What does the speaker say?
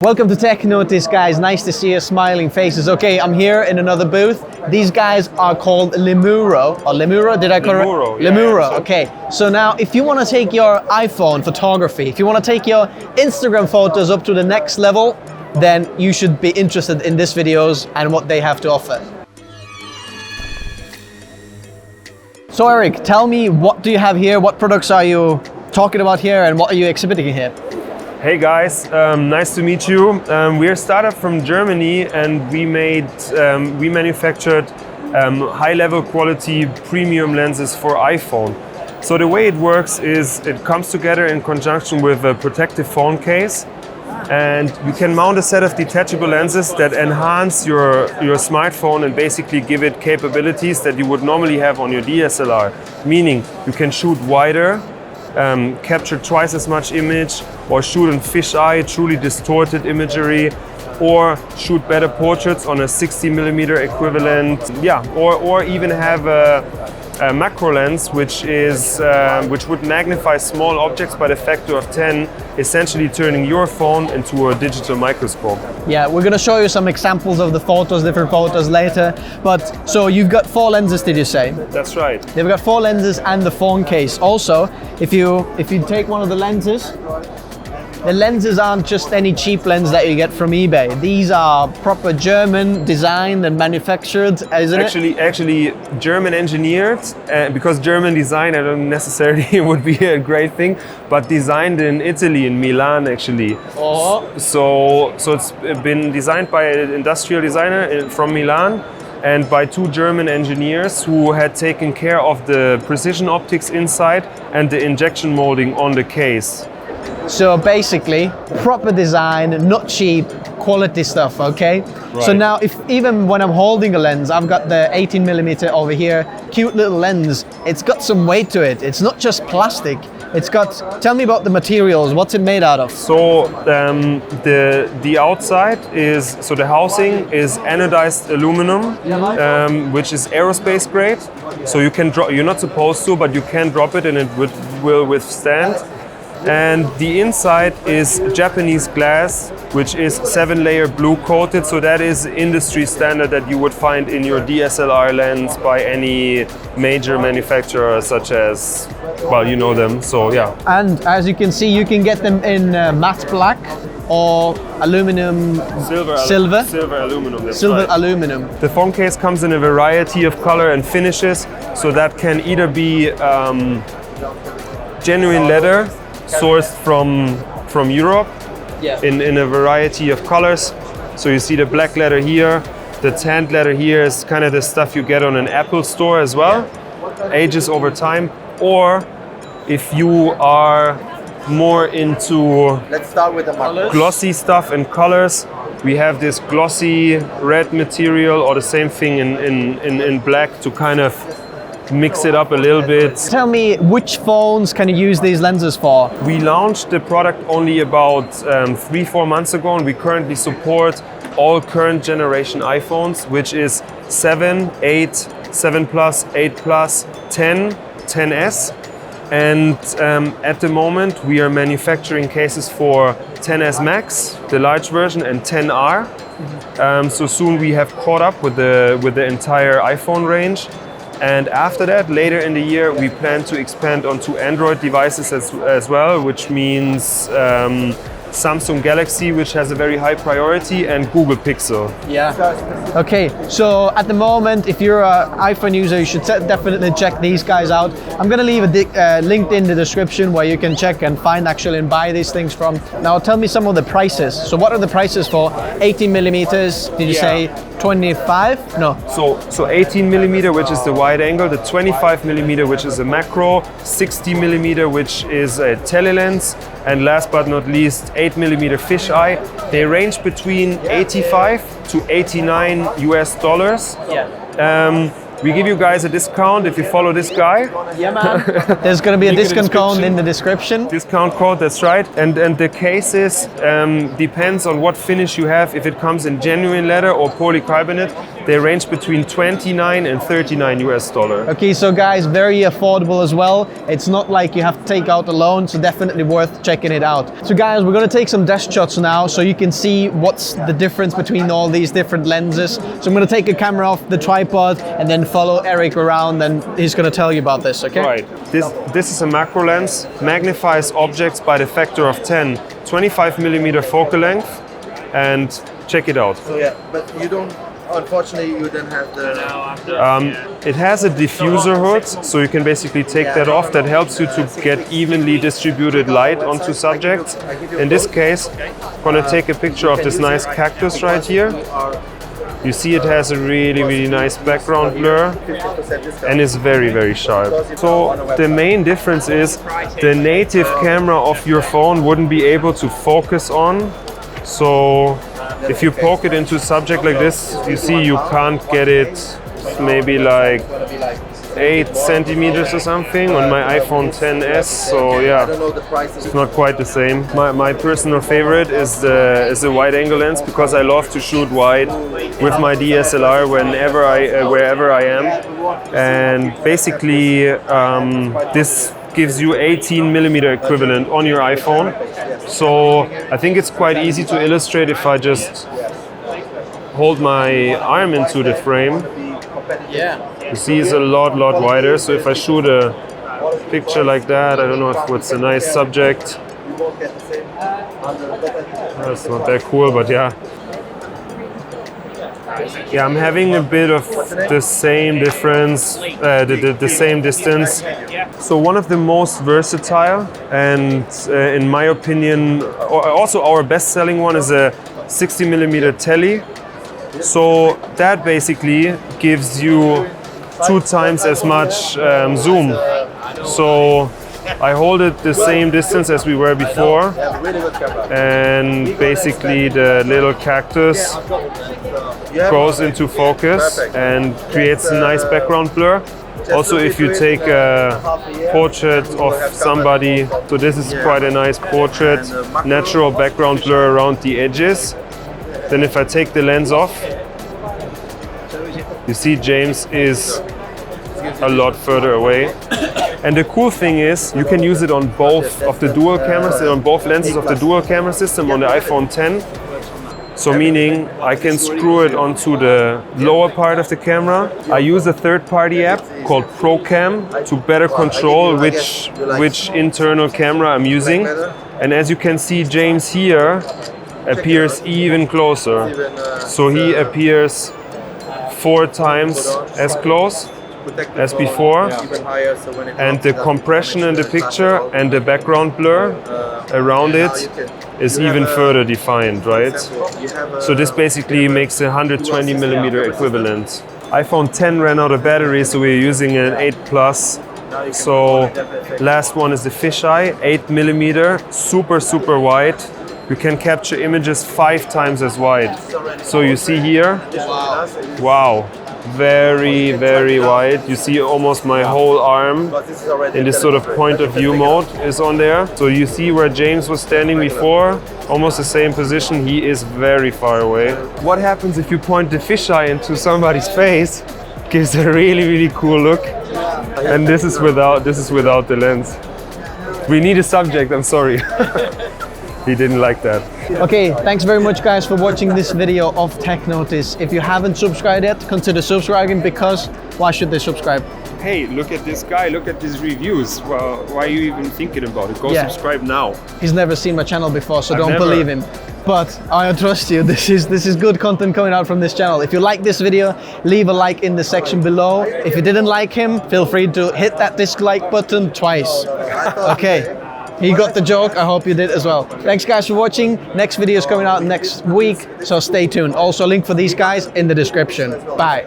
Welcome to Tech Notice, guys. Nice to see your smiling faces. Okay, I'm here in another booth. These guys are called Lemuro. Or Lemuro, did I correct? Lemuro, Lemuro, yeah. okay. So now, if you want to take your iPhone photography, if you want to take your Instagram photos up to the next level, then you should be interested in this videos and what they have to offer. So Eric, tell me, what do you have here? What products are you talking about here and what are you exhibiting here? Hey guys, nice to meet you. We're a startup from Germany and we manufactured high-level quality premium lenses for iPhone. So the way it works is it comes together in conjunction with a protective phone case, and you can mount a set of detachable lenses that enhance your smartphone and basically give it capabilities that you would normally have on your DSLR. Meaning you can shoot wider, capture twice as much image, or shoot in fisheye, truly distorted imagery, or shoot better portraits on a 60mm equivalent, or even have a macro lens which would magnify small objects by the factor of 10, essentially turning your phone into a digital microscope. Yeah, we're gonna show you some examples of the photos, different photos later. But so you've got 4 lenses, did you say? That's right. They've got 4 lenses and the phone case. Also, if you take one of the lenses aren't just any cheap lens that you get from eBay. These are proper German designed and manufactured, isn't it? Actually German engineered, because German design I don't necessarily would be a great thing, but designed in Italy, in Milan actually. Oh. So it's been designed by an industrial designer from Milan and by 2 German engineers who had taken care of the precision optics inside and the injection molding on the case. So basically, proper design, not cheap, quality stuff, okay? Right. So now, even when I'm holding a lens, I've got the 18mm over here, cute little lens. It's got some weight to it. It's not just plastic. It's got, tell me about the materials, what's it made out of? So the outside is, so the housing is anodized aluminum, which is aerospace grade. So you can drop, you're not supposed to, but you can drop it and it will withstand. And the inside is Japanese glass, which is 7-layer blue coated. So that is industry standard that you would find in your DSLR lens by any major manufacturer, such as, well, you know them. So yeah. And as you can see, you can get them in matte black or aluminum, silver aluminum. That's silver right. aluminum. The phone case comes in a variety of color and finishes. So that can either be genuine leather, sourced from Europe, in a variety of colors. So you see the black leather here, the tanned leather here is kind of the stuff you get on an Apple store as well, ages over time. Or if you are more into, let's start with the glossy stuff and colors, we have this glossy red material, or the same thing in black to kind of mix it up a little bit. Tell me, which phones can you use these lenses for? We launched the product only about 3-4 months ago, and we currently support all current generation iPhones, which is 7, 8, 7 Plus, 8 Plus, 10, 10S. And at the moment we are manufacturing cases for 10S Max, the large version, and 10R. So soon we have caught up with the entire iPhone range. And after that, later in the year, we plan to expand onto Android devices as well, which means Samsung Galaxy, which has a very high priority, and Google Pixel. Yeah. Okay, so at the moment, if you're an iPhone user, you should definitely check these guys out. I'm gonna leave a link in the description where you can check and find actually and buy these things from. Now tell me some of the prices. So what are the prices for 18mm? Did you say 25? No. So 18mm, which is the wide angle, the 25mm, which is a macro, 60mm, which is a telelens, and last but not least, 8mm fisheye. They range between 85 to 89 US dollars. Yeah. We give you guys a discount if you follow this guy. Yeah, man. There's going to be a discount code in the description. Discount code, that's right. And the cases depends on what finish you have. If it comes in genuine leather or polycarbonate, They range between 29 and 39 US dollar. Okay, so guys, very affordable as well. It's not like you have to take out a loan, so definitely worth checking it out. So guys, we're gonna take some desk shots now so you can see what's the difference between all these different lenses. So I'm gonna take a camera off the tripod and then follow Eric around, and he's gonna tell you about this, okay? Right. This is a macro lens, magnifies objects by the factor of 10, 25mm focal length, and check it out. So yeah, but you don't, unfortunately, you don't have the... It has a diffuser hood, so you can basically take that off. That helps you to get evenly distributed light onto subjects. In this case, I'm gonna take a picture of this nice cactus right here. You see it has a really, really nice background blur and is very, very sharp. So the main difference is the native camera of your phone wouldn't be able to focus on. So if you poke it into a subject like this, you see you can't get it maybe like 8 centimeters or something on my iPhone XS. So yeah, it's not quite the same. My personal favorite is the wide angle lens, because I love to shoot wide with my DSLR wherever I am. And basically this gives you 18mm equivalent on your iPhone. So I think it's quite easy to illustrate if I just hold my arm into the frame. Yeah. You see it's a lot wider. So if I shoot a picture like that, I don't know if it's a nice subject. That's not that cool, but yeah. Yeah, I'm having a bit of the same difference, the same distance. So one of the most versatile and in my opinion, also our best-selling one is a 60mm tele. So that basically gives you 2 times as much zoom. So I hold it the same distance as we were before, and basically the little cactus goes into focus and creates a nice background blur. Also, if you take a portrait of somebody, so this is quite a nice portrait, natural background blur around the edges. Then if I take the lens off, you see James is a lot further away. And the cool thing is, you can use it on both of the dual cameras, on both lenses of the dual camera system on the iPhone X. So meaning I can screw it onto the lower part of the camera. I use a third-party app called ProCam to better control which internal camera I'm using. And as you can see, James here appears even closer. So he appears 4 times as close as before, and the compression in the picture and the background blur around it is even further defined, right? So this basically makes a 120mm equivalent. iPhone X ran out of battery, so we're using an 8 Plus. So last one is the fisheye, 8mm, super wide. You can capture images 5 times as wide. So you see here, wow, very wide. You see almost my whole arm in this sort of point of view mode is on there. So you see where James was standing before, almost the same position. He is very far away. What happens if you point the fisheye into somebody's face? Gives a really cool look. And this is without the lens. We need a subject, I'm sorry. He didn't like that. Okay, thanks very much guys for watching this video of Tech Notice. If you haven't subscribed yet, consider subscribing, because why should they subscribe? Hey, look at this guy, look at these reviews. Well, why are you even thinking about it? Go subscribe now. He's never seen my channel before, so don't believe him. But I trust you, this is good content coming out from this channel. If you like this video, leave a like in the section below. If you didn't like him, feel free to hit that dislike button twice. Okay. He got the joke, I hope you did as well. Thanks guys for watching. Next video is coming out next week, so stay tuned. Also, link for these guys in the description. Bye.